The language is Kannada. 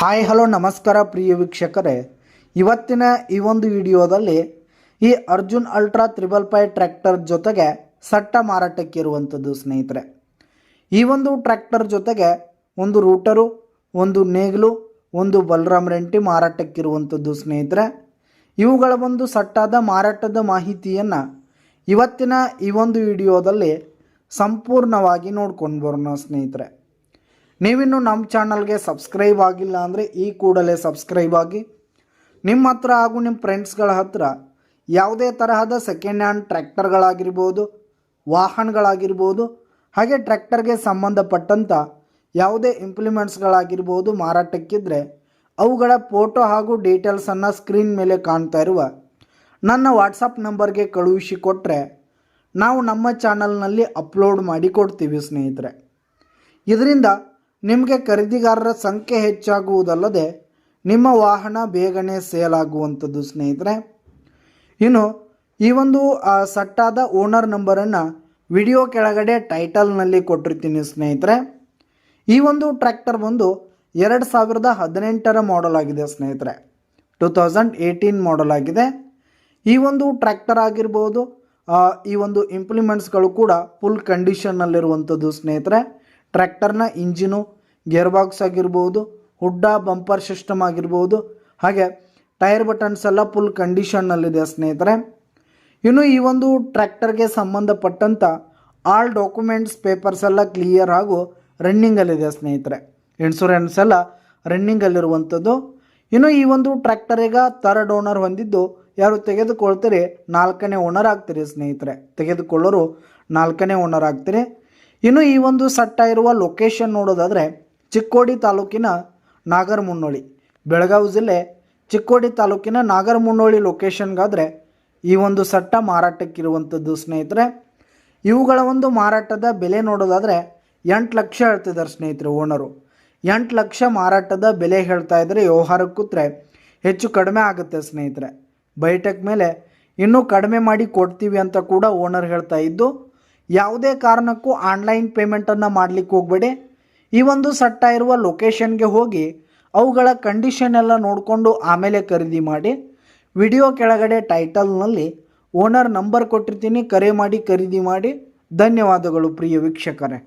ಹಾಯ್ ಹಲೋ ನಮಸ್ಕಾರ ಪ್ರಿಯ ವೀಕ್ಷಕರೇ, ಇವತ್ತಿನ ಈ ಒಂದು ವಿಡಿಯೋದಲ್ಲಿ ಈ ಅರ್ಜುನ್ ಅಲ್ಟ್ರಾ 555 ಟ್ರ್ಯಾಕ್ಟರ್ ಜೊತೆಗೆ ಸಟ್ಟ ಮಾರಾಟಕ್ಕೆ ಇರುವಂಥದ್ದು ಸ್ನೇಹಿತರೆ. ಈ ಒಂದು ಟ್ರ್ಯಾಕ್ಟರ್ ಜೊತೆಗೆ ಒಂದು ರೂಟರು, ಒಂದು ನೇಗಿಲು, ಒಂದು ಬಲರಾಮ್ ರೆಂಟಿ ಮಾರಾಟಕ್ಕಿರುವಂಥದ್ದು ಸ್ನೇಹಿತರೆ. ಇವುಗಳ ಒಂದು ಸಟ್ಟಾದ ಮಾರಾಟದ ಮಾಹಿತಿಯನ್ನು ಇವತ್ತಿನ ಈ ಒಂದು ವಿಡಿಯೋದಲ್ಲಿ ಸಂಪೂರ್ಣವಾಗಿ ನೋಡ್ಕೊಂಡು ಬರೋಣ ಸ್ನೇಹಿತರೆ. ನೀವಿನ್ನು ನಮ್ಮ ಚಾನಲ್ಗೆ ಸಬ್ಸ್ಕ್ರೈಬ್ ಆಗಿಲ್ಲ ಅಂದರೆ ಈ ಕೂಡಲೇ ಸಬ್ಸ್ಕ್ರೈಬ್ ಆಗಿ. ನಿಮ್ಮ ಹತ್ರ ಹಾಗೂ ನಿಮ್ಮ ಫ್ರೆಂಡ್ಸ್ಗಳ ಹತ್ರ ಯಾವುದೇ ತರಹದ ಸೆಕೆಂಡ್ ಹ್ಯಾಂಡ್ ಟ್ರ್ಯಾಕ್ಟರ್ಗಳಾಗಿರ್ಬೋದು, ವಾಹನಗಳಾಗಿರ್ಬೋದು, ಹಾಗೆ ಟ್ರ್ಯಾಕ್ಟರ್ಗೆ ಸಂಬಂಧಪಟ್ಟಂಥ ಯಾವುದೇ ಇಂಪ್ಲಿಮೆಂಟ್ಸ್ಗಳಾಗಿರ್ಬೋದು ಮಾರಾಟಕ್ಕಿದ್ದರೆ ಅವುಗಳ ಫೋಟೋ ಹಾಗೂ ಡೀಟೇಲ್ಸನ್ನು ಸ್ಕ್ರೀನ್ ಮೇಲೆ ಕಾಣ್ತಾ ಇರುವ ನನ್ನ ವಾಟ್ಸಪ್ ನಂಬರ್ಗೆ ಕಳುಹಿಸಿ ಕೊಟ್ಟರೆ ನಾವು ನಮ್ಮ ಚಾನಲ್ನಲ್ಲಿ ಅಪ್ಲೋಡ್ ಮಾಡಿ ಕೊಡ್ತೀವಿ ಸ್ನೇಹಿತರೆ. ಇದರಿಂದ ನಿಮಗೆ ಖರೀದಿಗಾರರ ಸಂಖ್ಯೆ ಹೆಚ್ಚಾಗುವುದಲ್ಲದೆ ನಿಮ್ಮ ವಾಹನ ಬೇಗನೆ ಸೇಲ್ ಆಗುವಂಥದ್ದು ಸ್ನೇಹಿತರೆ. ಇನ್ನು ಈ ಒಂದು ಸಟ್ಟಾದ ಓನರ್ ನಂಬರನ್ನು ವಿಡಿಯೋ ಕೆಳಗಡೆ ಟೈಟಲ್ನಲ್ಲಿ ಕೊಟ್ಟಿರ್ತೀನಿ ಸ್ನೇಹಿತರೆ. ಈ ಒಂದು ಟ್ರ್ಯಾಕ್ಟರ್ ಬಂದು 2018ರ ಮಾಡೆಲ್ ಆಗಿದೆ ಸ್ನೇಹಿತರೆ, 2018 ಮಾಡೆಲ್ ಆಗಿದೆ. ಈ ಒಂದು ಟ್ರ್ಯಾಕ್ಟರ್ ಆಗಿರ್ಬೋದು, ಈ ಒಂದು ಇಂಪ್ಲಿಮೆಂಟ್ಸ್ಗಳು ಕೂಡ ಫುಲ್ ಕಂಡೀಷನ್ನಲ್ಲಿರುವಂಥದ್ದು ಸ್ನೇಹಿತರೆ. ಟ್ರ್ಯಾಕ್ಟರ್ನ ಇಂಜಿನು, ಗೇರ್ ಬಾಕ್ಸ್ ಆಗಿರ್ಬೋದು, ಹುಡ್ಡ, ಬಂಪರ್ ಸಿಸ್ಟಮ್ ಆಗಿರ್ಬೋದು, ಹಾಗೆ ಟೈರ್ ಬಟನ್ಸ್ ಎಲ್ಲ ಫುಲ್ ಕಂಡೀಷನ್ನಲ್ಲಿದೆ ಸ್ನೇಹಿತರೆ. ಇನ್ನು ಈ ಒಂದು ಟ್ರ್ಯಾಕ್ಟರ್ಗೆ ಸಂಬಂಧಪಟ್ಟಂಥ ಆಲ್ ಡಾಕ್ಯುಮೆಂಟ್ಸ್ ಪೇಪರ್ಸ್ ಎಲ್ಲ ಕ್ಲಿಯರ್ ಹಾಗೂ ರನ್ನಿಂಗಲ್ಲಿದೆ ಸ್ನೇಹಿತರೆ. ಇನ್ಶೂರೆನ್ಸ್ ಎಲ್ಲ ರನ್ನಿಂಗಲ್ಲಿರುವಂಥದ್ದು. ಇನ್ನು ಈ ಒಂದು ಟ್ರ್ಯಾಕ್ಟರಿಗ ಥರ್ಡ್ ಓನರ್ ಹೊಂದಿದ್ದು ಯಾರು ತೆಗೆದುಕೊಳ್ತೀರಿ 4ನೇ ಓನರ್ ಆಗ್ತೀರಿ ಸ್ನೇಹಿತರೆ. ತೆಗೆದುಕೊಳ್ಳೋರು 4ನೇ ಓನರ್ ಆಗ್ತೀರಿ. ಇನ್ನು ಈ ಒಂದು ಸಟ್ಟ ಇರುವ ಲೊಕೇಶನ್ ನೋಡೋದಾದರೆ ಚಿಕ್ಕೋಡಿ ತಾಲೂಕಿನ ನಾಗರಮುನ್ನೋಳಿ, ಬೆಳಗಾವಿ ಜಿಲ್ಲೆ ಚಿಕ್ಕೋಡಿ ತಾಲೂಕಿನ ನಾಗರಮುನ್ನೋಳಿ ಲೊಕೇಶನ್ಗಾದರೆ ಈ ಒಂದು ಸಟ್ಟ ಮಾರಾಟಕ್ಕಿರುವಂಥದ್ದು ಸ್ನೇಹಿತರೆ. ಇವುಗಳ ಒಂದು ಮಾರಾಟದ ಬೆಲೆ ನೋಡೋದಾದರೆ 8 ಲಕ್ಷ ಹೇಳ್ತಿದ್ದಾರೆ ಸ್ನೇಹಿತರೆ. ಓನರು 8 ಲಕ್ಷ ಮಾರಾಟದ ಬೆಲೆ ಹೇಳ್ತಾ ಇದ್ದಾರೆ. ವ್ಯವಹಾರಕ್ಕೆ ಕೂತ್ರೆ ಹೆಚ್ಚು ಕಡಿಮೆ ಆಗುತ್ತೆ ಸ್ನೇಹಿತರೆ. ಬೈಟೆಕ್ ಮೇಲೆ ಇನ್ನೂ ಕಡಿಮೆ ಮಾಡಿ ಕೊಡ್ತೀವಿ ಅಂತ ಕೂಡ ಓನರ್ ಹೇಳ್ತಾ ಇದ್ದು, ಯಾವುದೇ ಕಾರಣಕ್ಕೂ ಆನ್ಲೈನ್ ಪೇಮೆಂಟನ್ನು ಮಾಡಲಿಕ್ಕೆ ಹೋಗಬೇಡಿ. ಈ ಒಂದು ಸಟ್ಟ ಇರುವ ಲೊಕೇಶನ್ಗೆ ಹೋಗಿ ಅವುಗಳ ಕಂಡೀಷನ್ ಎಲ್ಲ ನೋಡಿಕೊಂಡು ಆಮೇಲೆ ಖರೀದಿ ಮಾಡಿ. ವಿಡಿಯೋ ಕೆಳಗಡೆ ಟೈಟಲ್ನಲ್ಲಿ ಓನರ್ ನಂಬರ್ ಕೊಟ್ಟಿರ್ತೀನಿ, ಕರೆ ಮಾಡಿ ಖರೀದಿ ಮಾಡಿ. ಧನ್ಯವಾದಗಳು ಪ್ರಿಯ ವೀಕ್ಷಕರೇ.